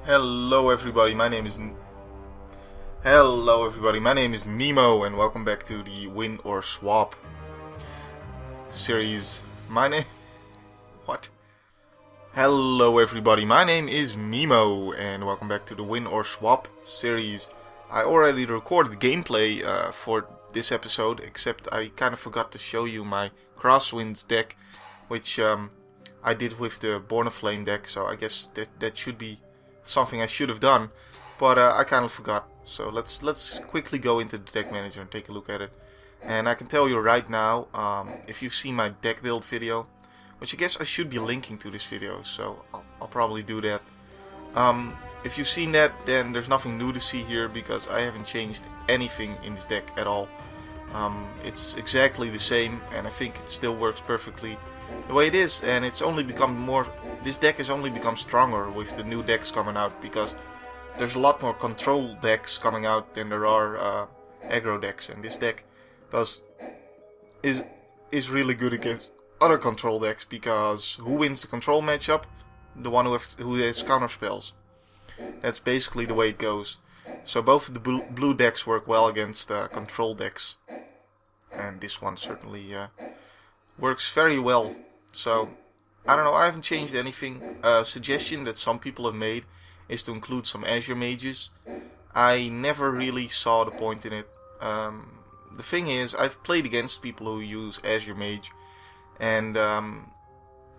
Hello everybody, my name is Hello everybody, my name is Nemo and welcome back to the Win or Swap series. What? Hello everybody, my name is Nemo and welcome back to the Win or Swap series. I already recorded gameplay for this episode, except I kind of forgot to show you my Crosswinds deck, which I did with the Born of Flame deck, so I guess that should be something I should have done, but I kind of forgot. So let's quickly go into the deck manager and take a look at it. And I can tell you right now, if you've seen my deck build video, which I guess I should be linking to this video, so I'll probably do that. If you've seen that, then there's nothing new to see here because I haven't changed anything in this deck at all. It's exactly the same, and I think it still works perfectly the way it is, and it's only become more. This deck has only become stronger with the new decks coming out because there's a lot more control decks coming out than there are aggro decks, and this deck is really good against other control decks because who wins the control matchup? The one who has counter spells. That's basically the way it goes. So both of the blue decks work well against control decks, and this one certainly works very well. So I don't know, I haven't changed anything. A suggestion that some people have made is to include some Azure mages. I never really saw the point in it. The thing is, I've played against people who use Azure mage, and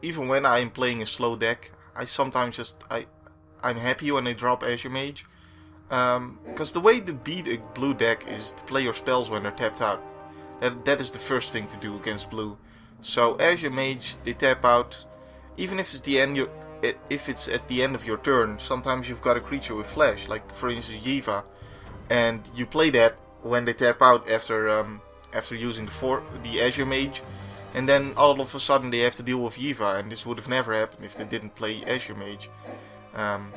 even when I'm playing a slow deck, I sometimes I'm happy when they drop Azure mage, because the way to beat a blue deck is to play your spells when they're tapped out. That is the first thing to do against blue. So Azure Mage, they tap out, even if it's at the end of your turn. Sometimes you've got a creature with flash, like for instance Yiva, and you play that when they tap out after using the Azure Mage, and then all of a sudden they have to deal with Yiva, and this would have never happened if they didn't play Azure Mage. And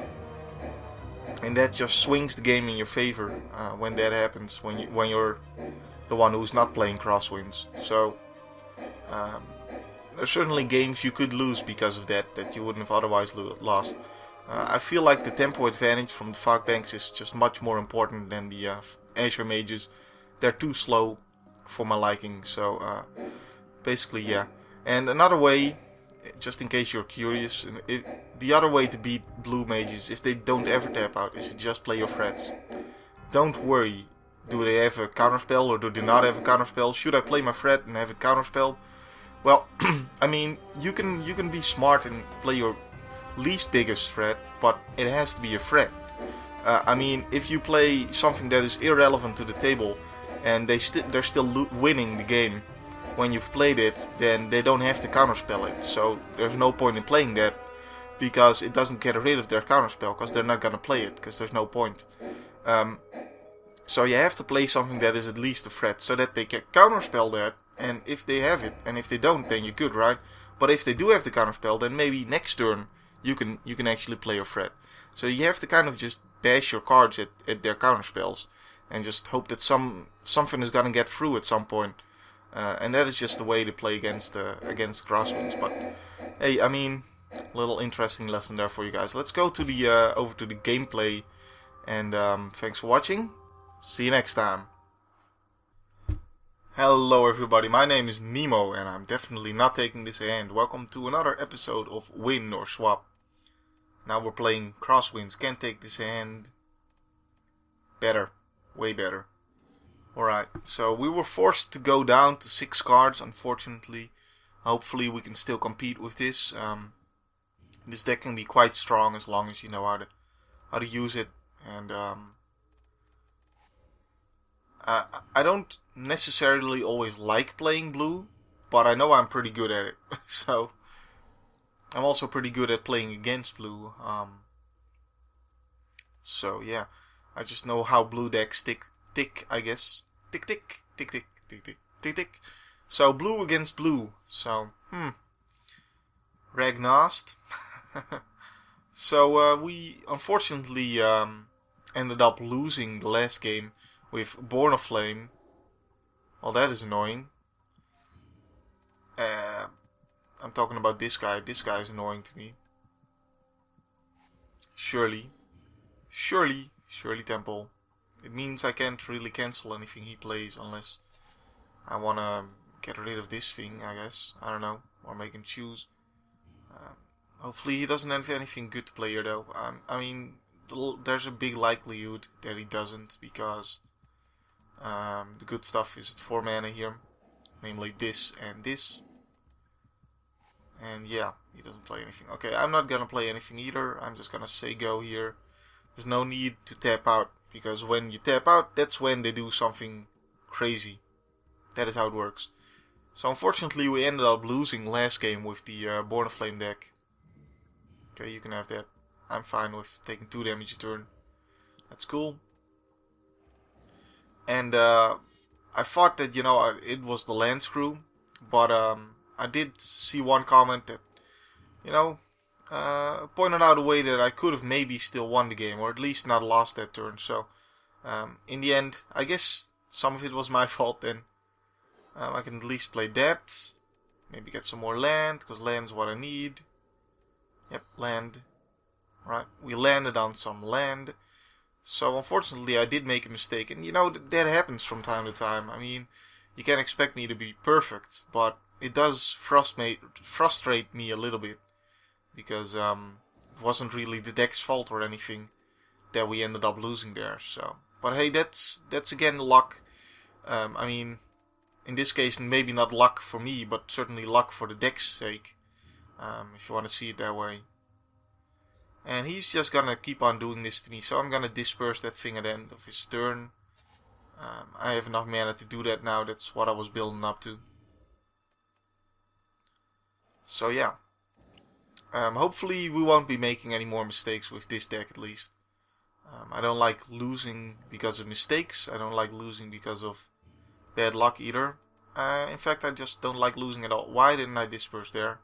that just swings the game in your favor when that happens, when you're the one who's not playing Crosswinds. So there's certainly games you could lose because of that you wouldn't have otherwise lost. I feel like the tempo advantage from the Fog Banks is just much more important than the Azure Mages. They're too slow for my liking, so basically yeah. And another way, just in case you're curious, the other way to beat blue mages, if they don't ever tap out, is to just play your threats. Don't worry, do they have a counterspell or do they not have a counterspell? Should I play my threat and have a counterspell? Well, I mean, you can be smart and play your least biggest threat, but it has to be a threat. I mean, if you play something that is irrelevant to the table and they're still winning the game when you've played it, then they don't have to counterspell it. So there's no point in playing that because it doesn't get rid of their counterspell because they're not gonna play it because there's no point. So you have to play something that is at least a threat so that they can counterspell that, and if they have it, and if they don't, then you're good, right? But if they do have the counterspell, then maybe next turn you can actually play a threat. So you have to kind of just bash your cards at their counterspells and just hope that something is gonna get through at some point. And that is just the way to play against Crosswinds. But hey, I mean, little interesting lesson there for you guys. Let's go to the over to the gameplay, and thanks for watching. See you next time. Hello everybody, my name is Nemo and I'm definitely not taking this hand. Welcome to another episode of Win or Swap. Now we're playing Crosswinds. Can't take this hand. Better. Way better. Alright, so we were forced to go down to 6 cards, unfortunately. Hopefully we can still compete with this. This deck can be quite strong as long as you know how to use it. And I don't necessarily always like playing blue, but I know I'm pretty good at it. So I'm also pretty good at playing against blue. So yeah, I just know how blue decks tick, I guess. Tick tick tick tick tick tick tick tick. So blue against blue. So Ragnost. So we unfortunately ended up losing the last game with Born of Flame. Well, that is annoying. I'm talking about this guy. This guy is annoying to me. Surely. Surely Temple. It means I can't really cancel anything he plays unless I wanna get rid of this thing, I guess. I don't know. Or make him choose. Hopefully he doesn't have anything good to play here though. I mean, there's a big likelihood that he doesn't, because the good stuff is at 4 mana here. Namely this and this. And yeah, he doesn't play anything. Okay, I'm not gonna play anything either. I'm just gonna say go here. There's no need to tap out, because when you tap out, that's when they do something crazy. That is how it works. So unfortunately we ended up losing last game with the Born of Flame deck. Okay, you can have that. I'm fine with taking 2 damage a turn. That's cool. And I thought that, you know, it was the land screw. But I did see one comment that, you know, pointed out a way that I could have maybe still won the game, or at least not lost that turn. So in the end, I guess some of it was my fault then. I can at least play that. Maybe get some more land, because land's what I need. Yep, land. Right, we landed on some land. So unfortunately I did make a mistake. And you know, that happens from time to time. I mean, you can't expect me to be perfect. But it does frustrate me a little bit. Because it wasn't really the deck's fault or anything that we ended up losing there. So, but hey, that's again luck. I mean, in this case, maybe not luck for me, but certainly luck for the deck's sake. If you want to see it that way. And he's just gonna keep on doing this to me, so I'm gonna disperse that thing at the end of his turn. I have enough mana to do that now, that's what I was building up to. So yeah. Hopefully we won't be making any more mistakes with this deck at least. I don't like losing because of mistakes, I don't like losing because of bad luck either. In fact, I just don't like losing at all. Why didn't I disperse there?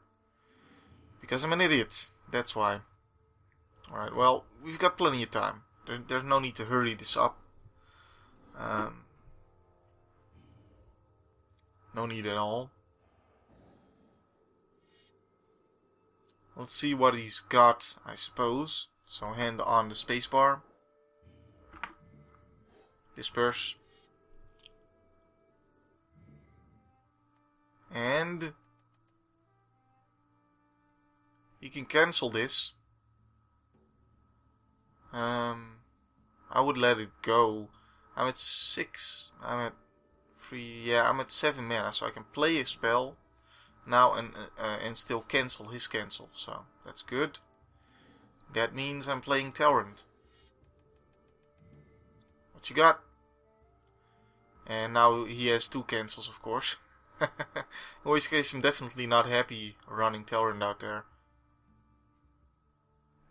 Because I'm an idiot, that's why. Alright, well, we've got plenty of time. There's no need to hurry this up. No need at all. Let's see what he's got, I suppose. So hand on the spacebar. Disperse. And he can cancel this. I would let it go. I'm at 6. I'm at 3. Yeah, I'm at 7 mana, so I can play a spell now and still cancel his cancel. So that's good. That means I'm playing Telrant. What you got? And now he has 2 cancels, of course. In which case, I'm definitely not happy running Telrant out there.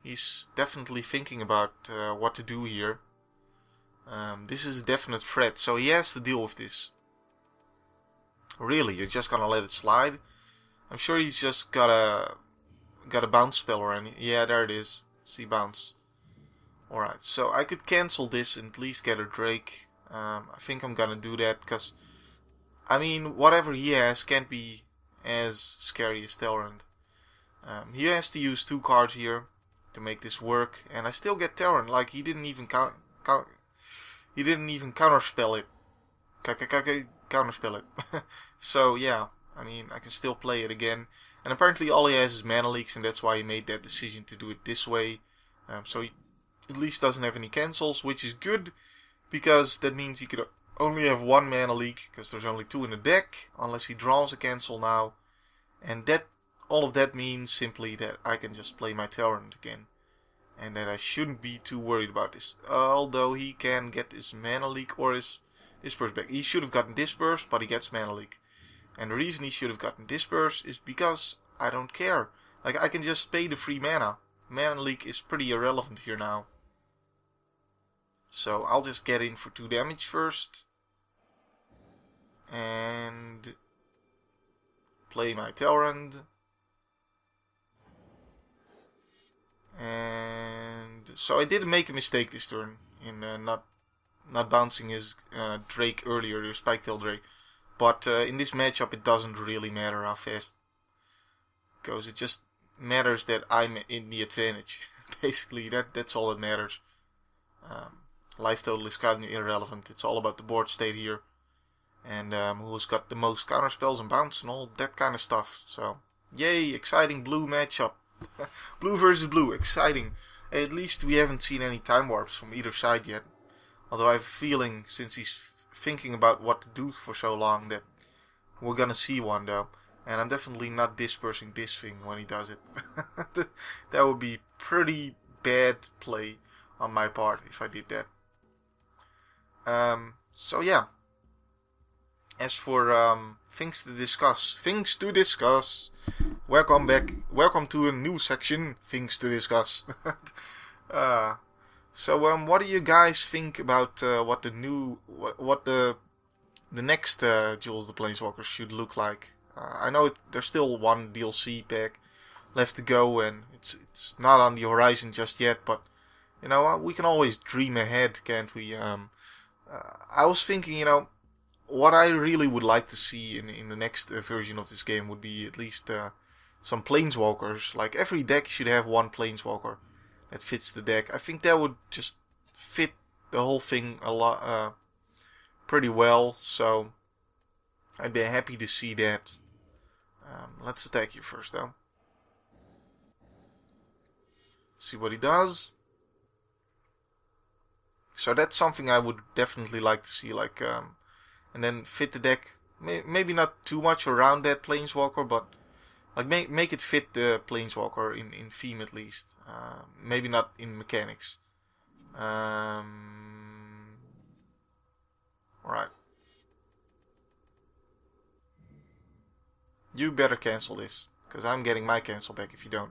He's definitely thinking about what to do here. This is a definite threat, so he has to deal with this. Really, you're just gonna let it slide? I'm sure he's just got a bounce spell or anything. Yeah, there it is. See, bounce. Alright, so I could cancel this and at least get a Drake. I think I'm gonna do that, because I mean, whatever he has can't be as scary as Telrant. He has to use 2 cards here to make this work, and I still get Telrant. Like, he didn't even counterspell it. Counterspell it. So yeah, I mean, I can still play it again. And apparently all he has is mana leaks, and that's why he made that decision to do it this way. So he at least doesn't have any cancels, which is good, because that means he could only have 1 mana leak, because there's only 2 in the deck, unless he draws a cancel now. And that all of that means simply that I can just play my Telrant again. And that I shouldn't be too worried about this. Although he can get his mana leak or his disperse back. He should have gotten disperse, but he gets mana leak. And the reason he should have gotten disperse is because I don't care. Like, I can just pay the free mana. Mana leak is pretty irrelevant here now. So I'll just get in for 2 damage first. And play my Telrant. And so I did make a mistake this turn in not bouncing his Drake earlier, the Spiketail Drake. But in this matchup it doesn't really matter how fast it goes. It just matters that I'm in the advantage. Basically, that's all that matters. Life total is kind of irrelevant. It's all about the board state here. And who's got the most counterspells and bounce and all that kind of stuff. So, yay, exciting blue matchup. Blue versus blue, exciting. At least we haven't seen any time warps from either side yet. Although I have a feeling, since he's thinking about what to do for so long, that we're gonna see one though. And I'm definitely not dispersing this thing when he does it. That would be pretty bad play on my part if I did that. So yeah. As for things to discuss. Welcome back. Welcome to a new section. Things to discuss. So what do you guys think about what the next Duels the Planeswalkers should look like? I know there's still one DLC pack left to go, and it's not on the horizon just yet. But you know, we can always dream ahead, can't we? I was thinking, what I really would like to see in the next version of this game would be at least some Planeswalkers. Like, every deck should have one Planeswalker that fits the deck. I think that would just fit the whole thing a lot, pretty well. So I'd be happy to see that. Let's attack you first, though. See what he does. So that's something I would definitely like to see, like, and then fit the deck. Maybe not too much around that Planeswalker, but like make it fit the Planeswalker in theme at least. Maybe not in mechanics. Alright. You better cancel this, because I'm getting my cancel back if you don't.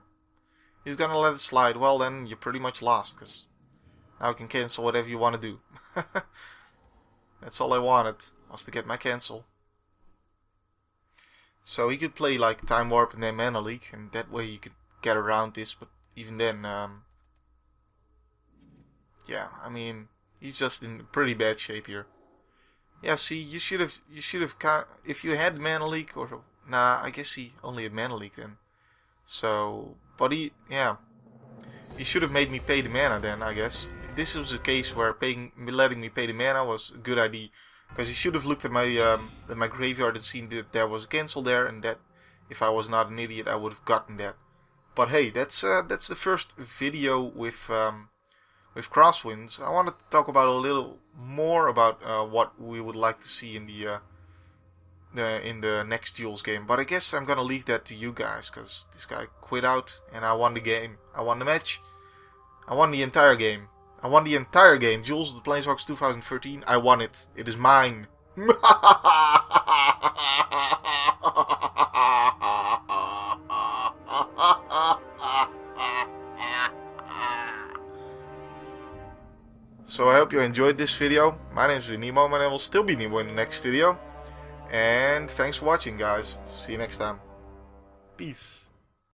He's gonna let it slide. Well, then you're pretty much lost, because now I can cancel whatever you want to do. That's all I wanted, was to get my cancel. So he could play like Time Warp and then Mana Leak, and that way you could get around this, but even then, yeah, I mean, he's just in pretty bad shape here. Yeah, see, you should have, if you had Mana Leak, or, nah, I guess he only had Mana Leak then. So, but he should have made me pay the mana then, I guess. This was a case where letting me pay the mana was a good idea, because he should have looked at my graveyard and seen that there was a cancel there, and that if I was not an idiot, I would have gotten that. But hey, that's the first video with Crosswinds. I wanted to talk about a little more about what we would like to see in the next Duels game. But I guess I'm gonna leave that to you guys, because this guy quit out, and I won the game. I won the match. I won the entire game. Duels of the Planeswalkers 2013. I won it. It is mine. So I hope you enjoyed this video. My name is Nemo, and I will still be Nemo in the next video. And thanks for watching, guys. See you next time. Peace.